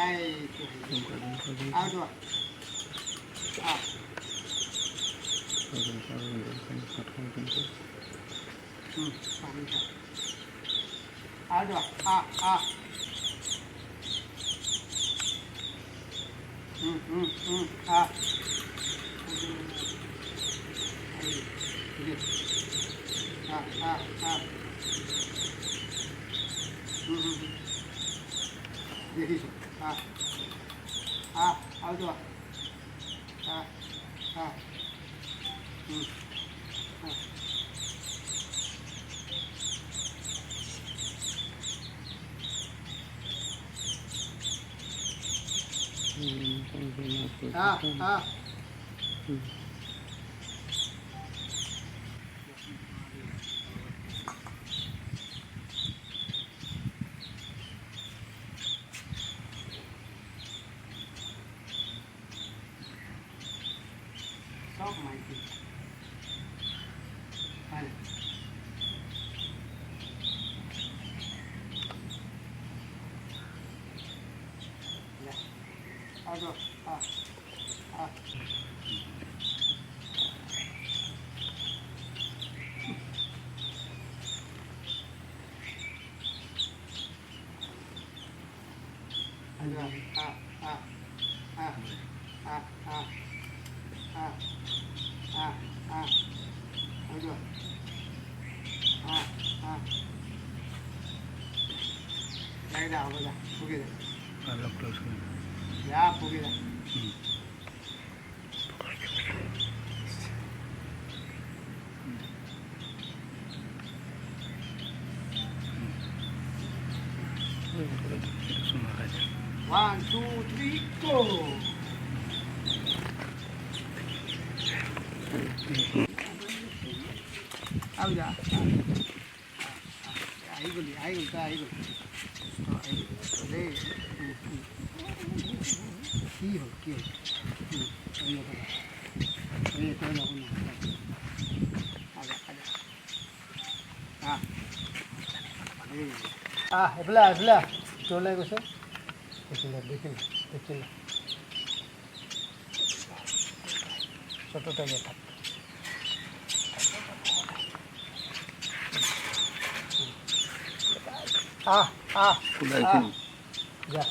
এই তো আর দোয়া আ পানি খা আর দোয়া আ আ এই আ দেখিছো আর দোয়া আ সব মাইকি হ্যাঁ আর দোয়া আ One, two, three, go! আইগলি রে কি হল এফালে চলে গৈছে দেখিলে ছোটটা গিয়ে থাক যা